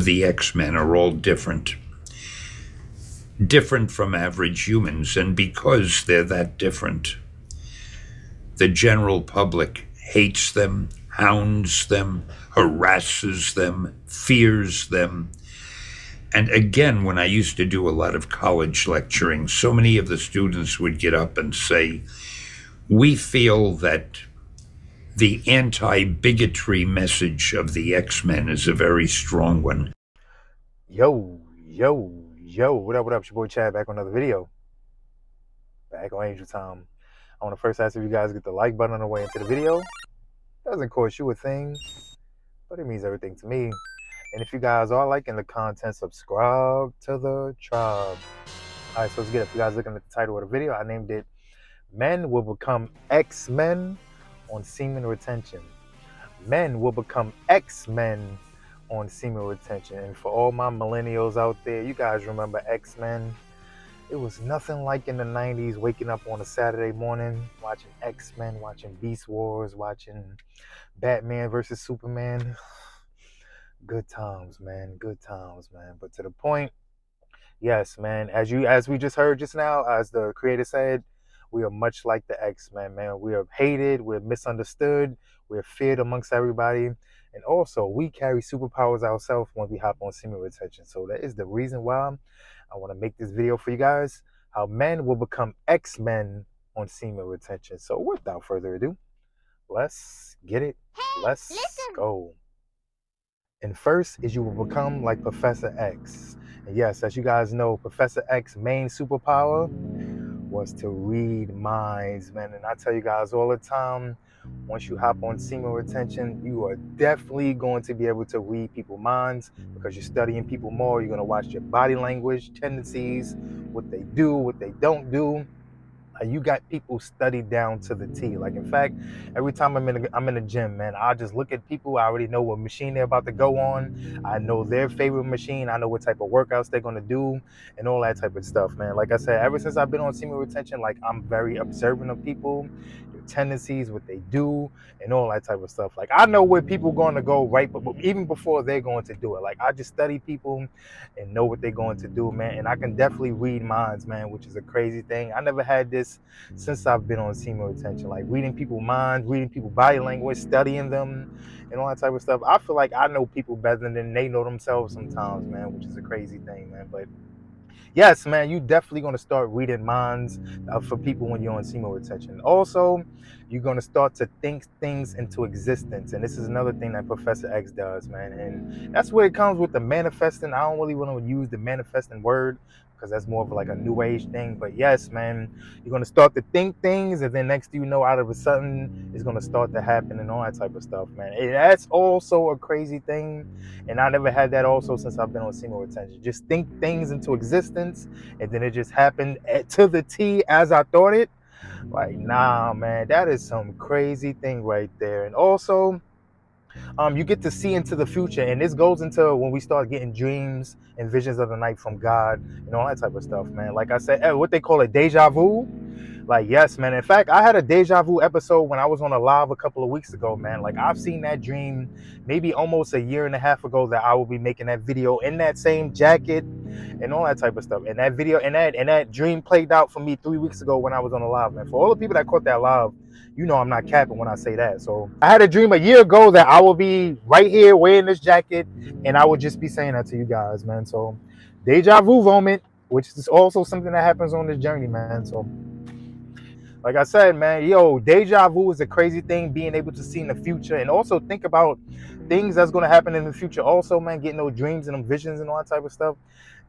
The X-Men are all different from average humans, and because they're that different, the general public hates them, hounds them, harasses them, fears them. And again, when I used to do a lot of college lecturing, so many of the students would get up and say, we feel that the anti-bigotry message of the X-Men is a very strong one. Yo, what up, It's your boy Chad back on another video. Back on Angel Time. I want to first ask if you guys get the like button on the way into the video. Doesn't cost you a thing, but it means everything to me. And if you guys are liking the content, subscribe to the tribe. Alright, so let's get it. If you guys looking at the title of the video, I named it Men Will Become X-Men on Semen Retention. Men will become X-Men on semen retention. And for all my millennials out there, you guys remember X-Men? It was nothing like in the 90s waking up on a Saturday morning watching X-Men, watching Beast Wars, watching Batman versus Superman. Good times, man. Good times, man. But to the point, yes, man, as we just heard just now, as the creator said, we are much like the X-Men, man. We are hated, we're misunderstood, we're feared amongst everybody. And also, we carry superpowers ourselves when we hop on semen retention. So that is the reason why I want to make this video for you guys, how men will become X-Men on semen retention. So without further ado, let's get it. Let's go. And first is you will become like Professor X. And yes, as you guys know, Professor X's main superpower was to read minds, man. And I tell you guys all the time, once you hop on semen retention, you are definitely going to be able to read people's minds because you're studying people more. You're going to watch your body language, tendencies, what they do, what they don't do. You got people studied down to the T. Like, in fact, every time I'm in the gym, man, I just look at people. I already know what machine they're about to go on. I know their favorite machine. I know what type of workouts they're going to do and all that type of stuff, man. Like I said, ever since I've been on semen retention, like, I'm very observant of people, their tendencies, what they do, and all that type of stuff. Like, I know where people going to go right, but even before they're going to do it. Like, I just study people and know what they're going to do, man. And I can definitely read minds, man, which is a crazy thing. I never had this since I've been on semen retention, like reading people's minds, reading people's body language, studying them, and all that type of stuff. I feel like I know people better than they know themselves sometimes, man, which is a crazy thing, man. But yes, man, you definitely going to start reading minds for people when you're on semen retention. Also, you're going to start to think things into existence. And this is another thing that Professor X does, man. And that's where it comes with the manifesting. I don't really want to use the manifesting word because that's more of like a new age thing. But yes, man, you're going to start to think things. And then next thing you know, out of a sudden, it's going to start to happen and all that type of stuff, man. And that's also a crazy thing. And I never had that also since I've been on semen retention. Just think things into existence, and then it just happened to the T as I thought it. Like, nah, man, that is some crazy thing right there. And also, you get to see into the future, and this goes into when we start getting dreams and visions of the night from God and all that type of stuff, man. Like I said, what they call it, deja vu. Like, yes, man. In fact, I had a deja vu episode when I was on a live a couple of weeks ago, man. Like, I've seen that dream maybe almost a year and a half ago that I will be making that video in that same jacket and all that type of stuff. And that video and that dream played out for me 3 weeks ago when I was on a live, man. For all the people that caught that live, you know I'm not capping when I say that. So I had a dream a year ago that I will be right here wearing this jacket, and I would just be saying that to you guys, man. So deja vu moment, which is also something that happens on this journey, man. So like I said, man, deja vu is a crazy thing, being able to see in the future and also think about things that's going to happen in the future. Also, man, getting those dreams and them visions and all that type of stuff.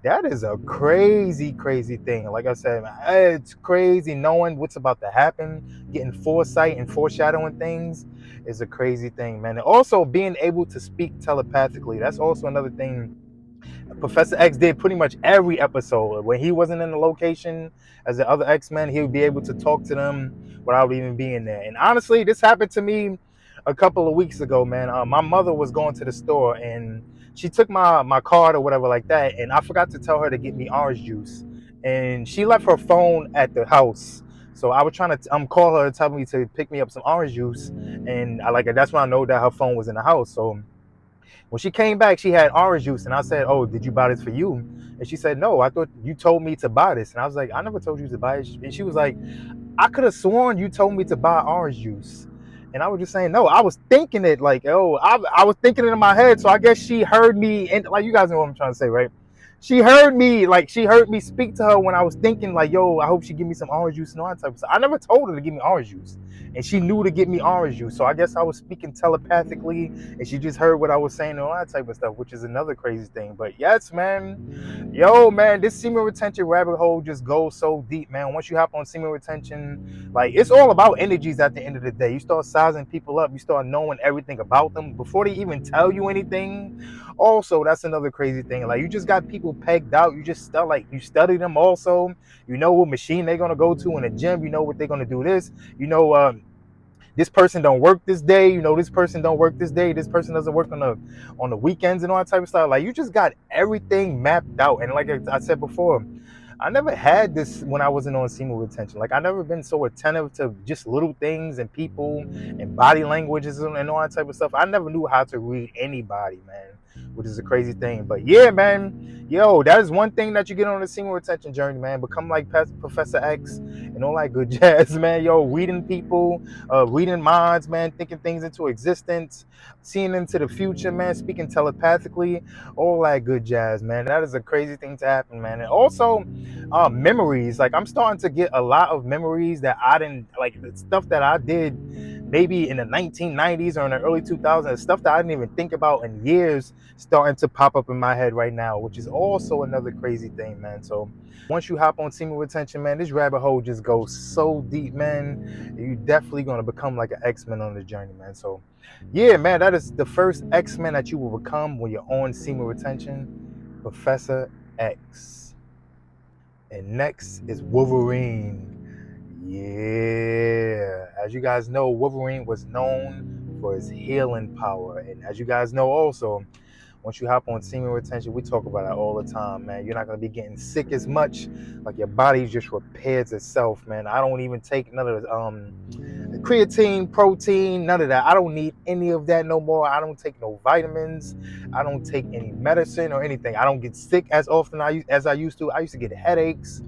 That is a crazy, crazy thing. Like I said, man, it's crazy knowing what's about to happen, getting foresight and foreshadowing things is a crazy thing, man. And also being able to speak telepathically. That's also another thing Professor X did pretty much every episode. When he wasn't in the location as the other X-Men, he would be able to talk to them without even being there. And honestly, this happened to me a couple of weeks ago, man. My mother was going to the store and she took my card or whatever like that, and I forgot to tell her to get me orange juice. And she left her phone at the house. So I was trying to call her to tell me to pick me up some orange juice, and that's when I know that her phone was in the house. So When she came back, she had orange juice, and I said, "Oh, did you buy this for you?" And she said, "No, I thought you told me to buy this." And I was like, "I never told you to buy it." And she was like, "I could have sworn you told me to buy orange juice." And I was just saying, no, I was thinking it like, oh, I was thinking it in my head. So I guess she heard me, and like, you guys know what I'm trying to say, right? She heard me, like, she heard me speak to her when I was thinking, like, yo, I hope she give me some orange juice and all that type of stuff. I never told her to give me orange juice, and she knew to get me orange juice. So I guess I was speaking telepathically, and she just heard what I was saying and all that type of stuff, which is another crazy thing. But yes, man, yo, man, this semen retention rabbit hole just goes so deep, man. Once you hop on semen retention, like, it's all about energies at the end of the day. You start sizing people up, you start knowing everything about them before they even tell you anything. Also, that's another crazy thing. Like, you just got people pegged out. You just you study them. Also, you know what machine they're gonna go to in the gym. You know what they're gonna do. You know, this person don't work this day. You know, this person don't work this day. This person doesn't work on the weekends and all that type of stuff. Like, you just got everything mapped out. And like I said before, I never had this when I wasn't on semen retention. Like, I never been so attentive to just little things and people and body languages and all that type of stuff. I never knew how to read anybody, man, which is a crazy thing. But yeah, man, yo, that is one thing that you get on the semen retention journey, man. Become like Professor X and all that good jazz, man. Yo, reading people, reading minds, man, thinking things into existence, seeing into the future, man, speaking telepathically, all that good jazz, man. That is a crazy thing to happen, man. And also, memories. Like, I'm starting to get a lot of memories that I didn't, like, the stuff that I did maybe in the 1990s or in the early 2000s, stuff that I didn't even think about in years, starting to pop up in my head right now, which is also another crazy thing, man. So once you hop on semen retention, man, this rabbit hole just goes so deep, man. You're definitely going to become like an X-Men on the journey, man. So yeah, man, that is the first X-Men that you will become when you're on semen retention, Professor X. And next is Wolverine. Yeah, as you guys know, Wolverine was known for his healing power. And as you guys know also, once you hop on semen retention, we talk about it all the time, man. You're not going to be getting sick as much. Like, your body just repairs itself, man. I don't even take none of the creatine, protein, none of that. I don't need any of that no more. I don't take no vitamins. I don't take any medicine or anything. I don't get sick as often as I used to. I used to get headaches.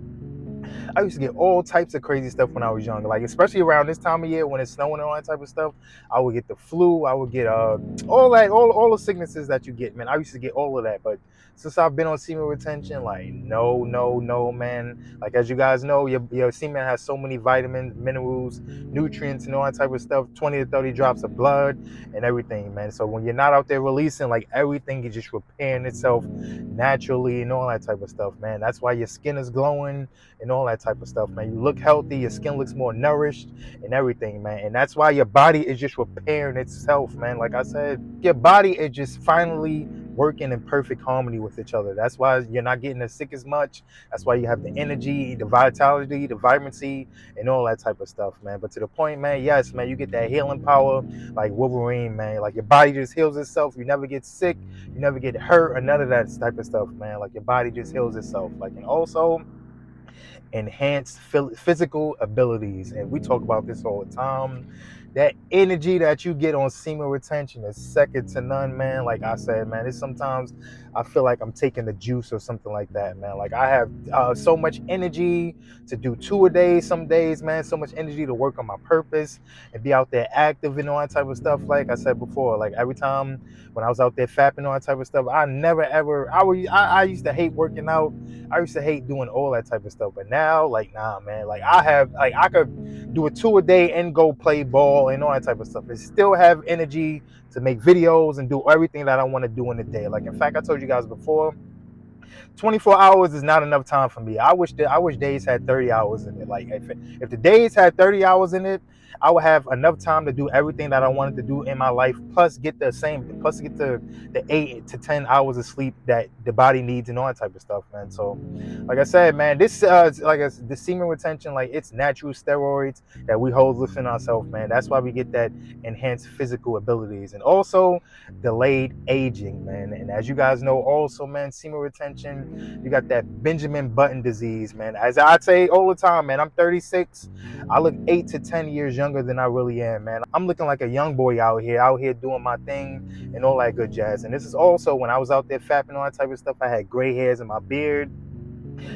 I used to get all types of crazy stuff when I was younger. Like, especially around this time of year when it's snowing and all that type of stuff, I would get the flu. I would get all the sicknesses that you get, man. I used to get all of that. But since I've been on semen retention, like, no, man. Like, as you guys know, your semen has so many vitamins, minerals, nutrients, and all that type of stuff. 20 to 30 drops of blood and everything, man. So when you're not out there releasing, like, everything is just repairing itself naturally and all that type of stuff, man. That's why your skin is glowing and all that type of stuff, man. You look healthy, your skin looks more nourished and everything, man. And that's why your body is just repairing itself, man. Like I said, your body is just finally working in perfect harmony with each other. That's why you're not getting as sick as much. That's why you have the energy, the vitality, the vibrancy, and all that type of stuff, man. But to the point, man, yes, man, you get that healing power like Wolverine, man. Like, your body just heals itself. You never get sick. You never get hurt or none of that type of stuff, man. Like, your body just heals itself. Like, and also enhanced physical abilities. And we talk about this all the time. That energy that you get on semen retention is second to none, man. Like I said, man, it's sometimes I feel like I'm taking the juice or something like that, man. Like, I have so much energy to do 2 a day some days, man. So much energy to work on my purpose and be out there active and all that type of stuff. Like I said before, like, every time when I was out there fapping all that type of stuff, I never ever I used to hate working out. I used to hate doing all that type of stuff. But now, like, nah, man. Like, I could do a 2 a day and go play ball and all that type of stuff and still have energy to make videos and do everything that I want to do in the day. Like, in fact, I told you guys before, 24 hours is not enough time for me. I wish days had 30 hours in it. Like, if the days had 30 hours in it, I would have enough time to do everything that I wanted to do in my life, plus get the 8 to 10 hours of sleep that the body needs and all that type of stuff, man. So, like I said, man, this the semen retention, like, it's natural steroids that we hold within ourselves, man. That's why we get that enhanced physical abilities and also delayed aging, man. And as you guys know, also, man, semen retention retention. You got that Benjamin Button disease, man. As I say all the time, man, I'm 36. I look 8 to 10 years younger than I really am, man. I'm looking like a young boy out here doing my thing and all that good jazz. And this is also when I was out there fapping, all that type of stuff. I had gray hairs in my beard,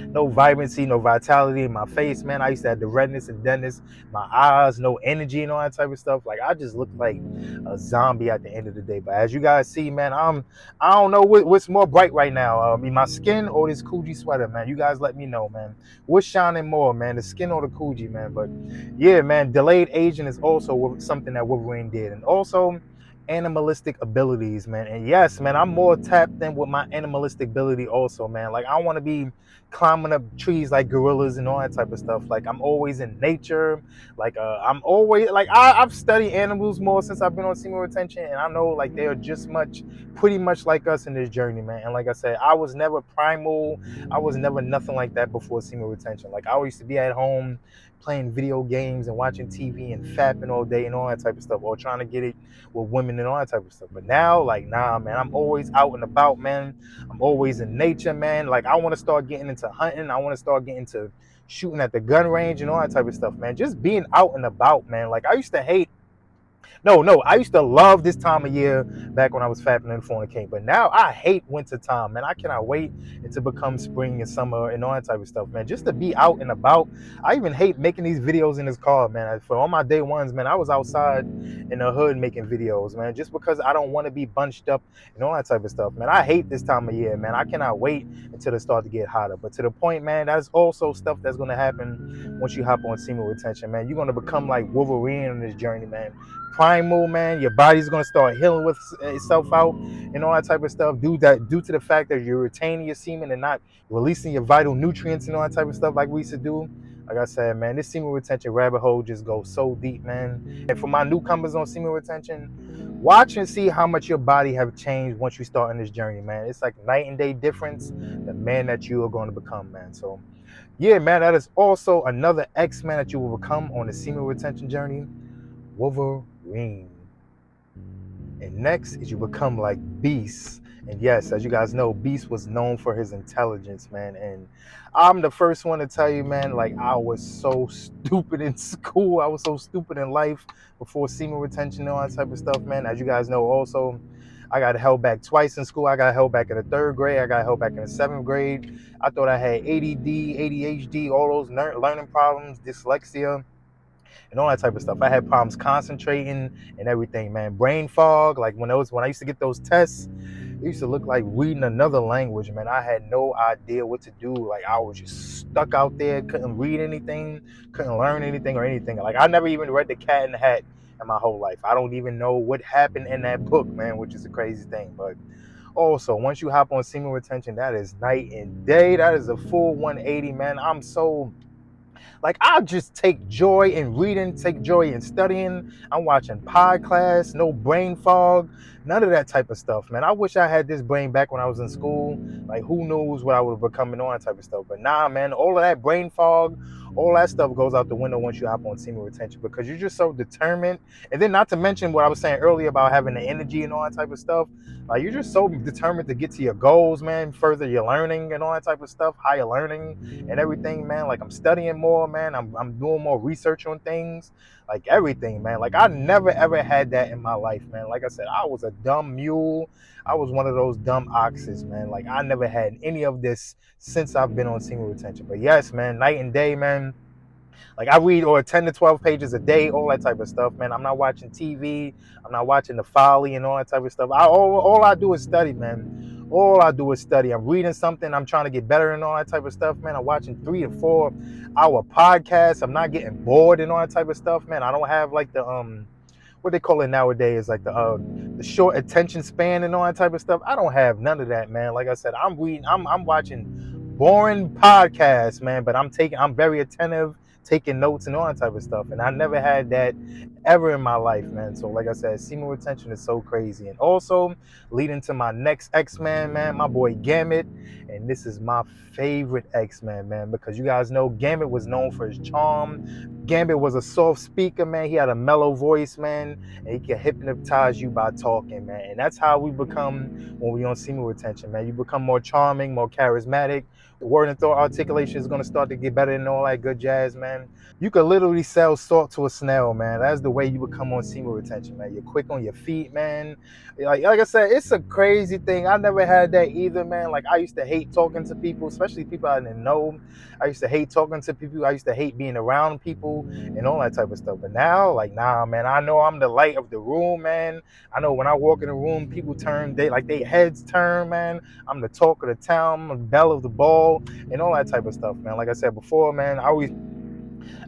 no vibrancy, no vitality in my face, man. I used to have the redness and deadness, my eyes, no energy and all that type of stuff. Like I just looked like a zombie at the end of the day. But as you guys see, man, I don't know what's more bright right now. I mean, my skin or this Coogee sweater, man. You guys let me know, man. What's shining more, man? The skin or the Coogee, man? But yeah, man, delayed aging is also something that Wolverine did, and also animalistic abilities, man. And yes, man, I'm more tapped in with my animalistic ability also, man. Like I want to be climbing up trees like gorillas and all that type of stuff. Like I'm always in nature. Like I'm always like I've studied animals more since I've been on semen retention, and I know like they are just pretty much like us in this journey, man. And like I said, I was never primal. I was never nothing like that before semen retention. Like I used to be at home playing video games and watching TV and fapping all day and all that type of stuff, or trying to get it with women and all that type of stuff. But now, like, nah, man, I'm always out and about, man. I'm always in nature, man. Like, I want to start getting into hunting. I want to start getting into shooting at the gun range and all that type of stuff, man. Just being out and about, man. Like, I used to hate no, I used to love this time of year back when I was fapping and fornicating. But now I hate winter time, man. I cannot wait to become spring and summer and all that type of stuff, man. Just to be out and about. I even hate making these videos in this car, man. For all my day ones, man, I was outside in the hood making videos, man, just because I don't want to be bunched up and all that type of stuff, man. I hate this time of year, man. I cannot wait until it starts to get hotter. But to the point, man, that's also stuff that's going to happen once you hop on semen retention, man. You're going to become like Wolverine on this journey, man. Primal, man. Your body's gonna start healing with itself out and all that type of stuff due to the fact that you're retaining your semen and not releasing your vital nutrients and all that type of stuff like we used to do. Like I said, man, this semen retention rabbit hole just goes so deep, man. And for my newcomers on semen retention, watch and see how much your body have changed once you start on this journey, man. It's like night and day difference, the man that you are going to become, man. So yeah, man, that is also another X-Man that you will become on the semen retention journey. Wolverine. And next is you become like Beast. And yes, as you guys know, Beast was known for his intelligence, man. And I'm the first one to tell you, man, like I was so stupid in school. I was so stupid in life before semen retention and all that type of stuff, man. As you guys know, also, I got held back twice in school. I got held back in the 3rd grade. I got held back in the 7th grade. I thought I had ADD, ADHD, all those learning problems, dyslexia, and all that type of stuff. I had problems concentrating and everything, man. Brain fog. Like when I used to get those tests, it used to look like reading another language, man. I had no idea what to do. Like I was just stuck out there, couldn't read anything, couldn't learn anything or anything. Like I never even read The Cat in the Hat in my whole life. I don't even know what happened in that book, man, which is a crazy thing. But also, once you hop on semen retention, that is night and day. That is a full 180, man. I'm so like I just take joy in reading, take joy in studying. I'm watching podcasts, no brain fog, none of that type of stuff, man. I wish I had this brain back when I was in school. Like who knows what I would have become and all that type of stuff. But nah, man, all of that brain fog, all that stuff goes out the window once you hop on semen retention because you're just so determined. And then not to mention what I was saying earlier about having the energy and all that type of stuff. Like you're just so determined to get to your goals, man, further your learning and all that type of stuff, higher learning and everything, man. Like I'm studying more, man. I'm doing more research on things, like everything, man. Like I never ever had that in my life, man. Like I said, I was a dumb mule. I was one of those dumb oxes, man. Like I never had any of this since I've been on semen retention. But yes, man, night and day, man. Like I read or 10 to 12 pages a day, all that type of stuff, man. I'm not watching TV. I'm not watching the folly and all that type of stuff. All I do is study, man. All I do is study. I'm reading something. I'm trying to get better and all that type of stuff, man. I'm watching 3 to 4 hour podcasts. I'm not getting bored and all that type of stuff, man. I don't have like the what they call it nowadays, like the short attention span and all that type of stuff. I don't have none of that, man. Like I said, I'm watching boring podcasts, man, but I'm very attentive, taking notes and all that type of stuff. And I never had that ever in my life, man. So like I said, semen retention is so crazy. And also leading to my next X-Man, man, my boy Gambit. And this is my favorite X-Man, man, because you guys know Gambit was known for his charm, Gambit was a soft speaker, man. He had a mellow voice, man, and he can hypnotize you by talking, man. And that's how we become when we on semen retention, man. You become more charming, more charismatic. The word and thought articulation is going to start to get better and all that good jazz, man. You could literally sell salt to a snail, man. That's the way you become on semen retention, man. You're quick on your feet, man. Like I said, it's a crazy thing. I never had that either, man. Like, I used to hate talking to people, especially people I didn't know. I used to hate talking to people. I used to hate being around people and all that type of stuff. But now, like, nah, man, I know I'm the light of the room, man. I know when I walk in the room, people turn, they heads turn, man. I'm the talk of the town, I'm the belle of the ball, and all that type of stuff, man. Like I said before, man, I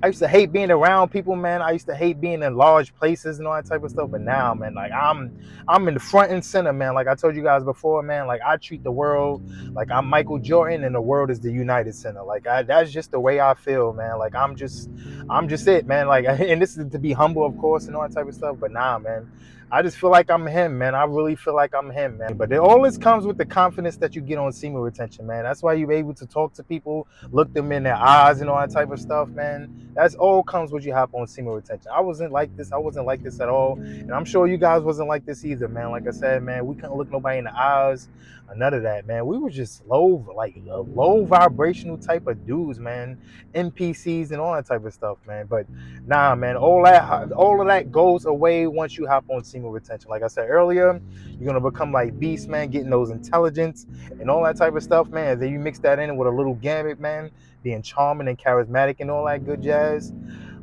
used to hate being around people, man. I used to hate being in large places and all that type of stuff. But now, man, like I'm in the front and center, man. Like I told you guys before, man, like I treat the world like I'm Michael Jordan and the world is the United Center. Like that's just the way I feel, man. Like I'm just it, man. Like, and this is to be humble, of course, and all that type of stuff. But nah, man, I just feel like I'm him, man. I really feel like I'm him, man. But all this comes with the confidence that you get on semen retention, man. That's why you're able to talk to people, look them in their eyes and all that type of stuff, man. That's all comes with you hop on semen retention. I wasn't like this. I wasn't like this at all. And I'm sure you guys wasn't like this either, man. Like I said, man, we couldn't look nobody in the eyes or none of that, man. We were just low vibrational type of dudes, man. NPCs and all that type of stuff, man. But nah, man, all of that goes away once you hop on semen retention. Like I said earlier, you're gonna become like beast, man, getting those intelligence and all that type of stuff, man. And then you mix that in with a little Gambit, man, being charming and charismatic and all that good jazz.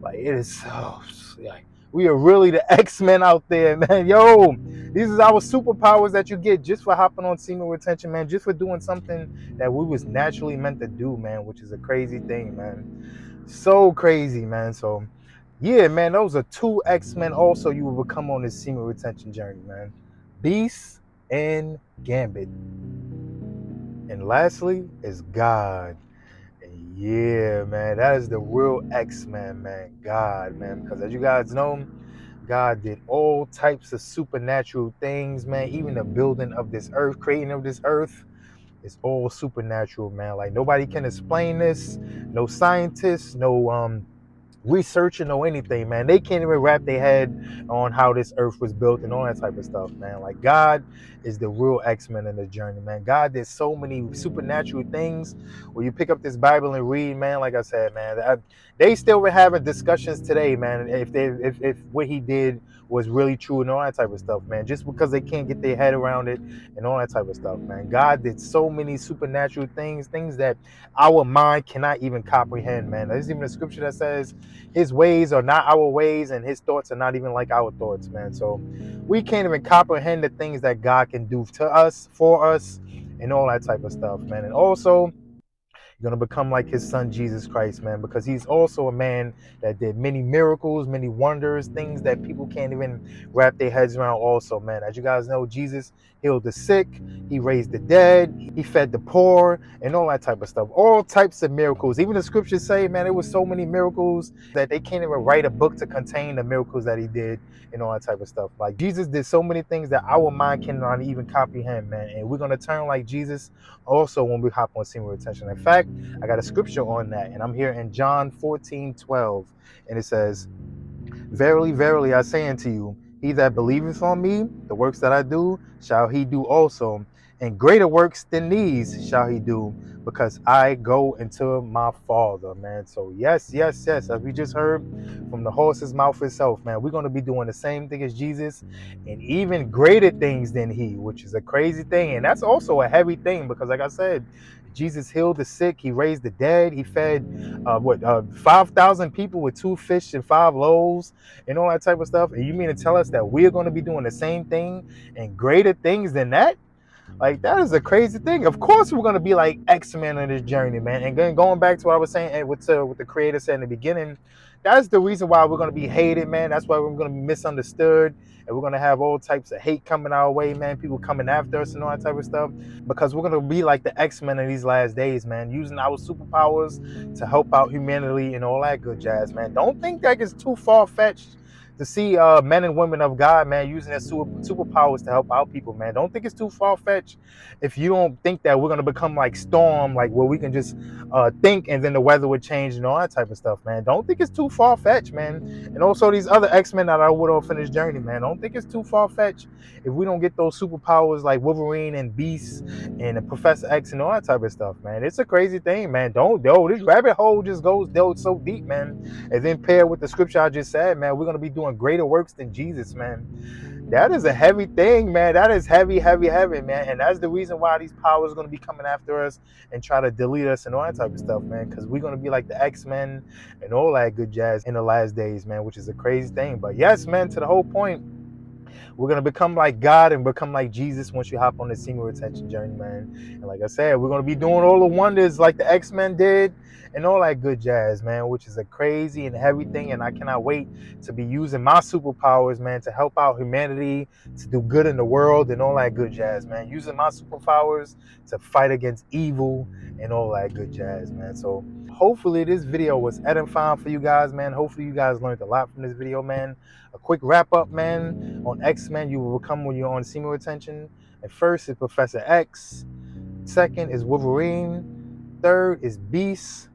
Like, it is so, like, we are really the X-Men out there, man. Yo, these is our superpowers that you get just for hopping on semen retention, man. Just for doing something that we was naturally meant to do, man, which is a crazy thing, man. So crazy, man. So yeah, man, those are two X-Men also you will become on this semen retention journey, man. Beast and Gambit. And lastly is God. And yeah, man, that is the real X-Men, man. God, man. Because as you guys know, God did all types of supernatural things, man. Even the building of this earth, creating of this earth, is all supernatural, man. Like, nobody can explain this. No scientists, no researching or anything, man. They can't even wrap their head on how this earth was built and all that type of stuff, man. Like, God is the real X-Men in the journey, man. God did so many supernatural things. When you pick up this Bible and read, man, like I said, man, they still were having discussions today, man, if what he did was really true and all that type of stuff, man. Just because they can't get their head around it and all that type of stuff, man. God did so many supernatural things that our mind cannot even comprehend, man. There's even a scripture that says his ways are not our ways and his thoughts are not even like our thoughts, man. So we can't even comprehend the things that God can do to us, for us, and all that type of stuff, man. And also, you're going to become like his son, Jesus Christ, man, because he's also a man that did many miracles, many wonders, things that people can't even wrap their heads around also, man. As you guys know, Jesus healed the sick, he raised the dead, he fed the poor, and all that type of stuff. All types of miracles. Even the scriptures say, man, there was so many miracles that they can't even write a book to contain the miracles that he did and all that type of stuff. Like, Jesus did so many things that our mind cannot even comprehend, man. And we're going to turn like Jesus also when we hop on semen retention. In fact, I got a scripture on that, and I'm here in John 14:12, and it says, "Verily, verily, I say unto you, he that believeth on me, the works that I do, shall he do also, and greater works than these shall he do, because I go into my Father," man. So yes, as we just heard from the horse's mouth itself, man, we're going to be doing the same thing as Jesus, and even greater things than he, which is a crazy thing. And that's also a heavy thing, because like I said, Jesus healed the sick, he raised the dead, he fed 5,000 people with 2 fish and 5 loaves and all that type of stuff. And you mean to tell us that we're going to be doing the same thing and greater things than that? Like, that is a crazy thing. Of course we're going to be like X-Men on this journey, man. And then going back to what I was saying with the creator said in the beginning, that's the reason why we're going to be hated, man. That's why we're going to be misunderstood. And we're going to have all types of hate coming our way, man. People coming after us and all that type of stuff. Because we're going to be like the X-Men in these last days, man. Using our superpowers to help out humanity and all that good jazz, man. Don't think that it's too far-fetched to see men and women of God, man, using their superpowers to help out people, man. Don't think it's too far-fetched if you don't think that we're gonna become like Storm, like where we can just think and then the weather would change and all that type of stuff, man. Don't think it's too far-fetched, man. And also these other X-Men that are with our finished journey, man. Don't think it's too far-fetched if we don't get those superpowers like Wolverine and Beast and Professor X and all that type of stuff, man. It's a crazy thing, man. This rabbit hole just goes so deep, man. And then paired with the scripture I just said, man, we're gonna be doing greater works than Jesus, man. That is a heavy thing, man. That is heavy, man. And that's the reason why these powers are gonna be coming after us and try to delete us and all that type of stuff, man. Because we're gonna be like the X-Men and all that good jazz in the last days, man, which is a crazy thing. But yes, man, to the whole point, we're going to become like God and become like Jesus once you hop on the semen retention journey, man. And like I said, we're going to be doing all the wonders like the X-Men did and all that good jazz, man, which is a crazy and heavy thing. And I cannot wait to be using my superpowers, man, to help out humanity, to do good in the world and all that good jazz, man. Using my superpowers to fight against evil and all that good jazz, man. So hopefully this video was edifying for you guys, man. Hopefully you guys learned a lot from this video, man. A quick wrap up, man, on X-Men you will become when you're on semen retention. And first is Professor X. Second is Wolverine. Third is Beast.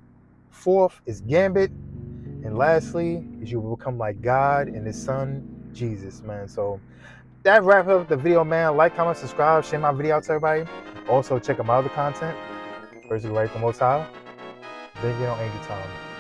Fourth is Gambit. And lastly is you will become like God and his son, Jesus, man. So that wraps up the video, man. Like, comment, subscribe, share my video out to everybody. Also check out my other content. First is right from Most High. Then get on Angel Time.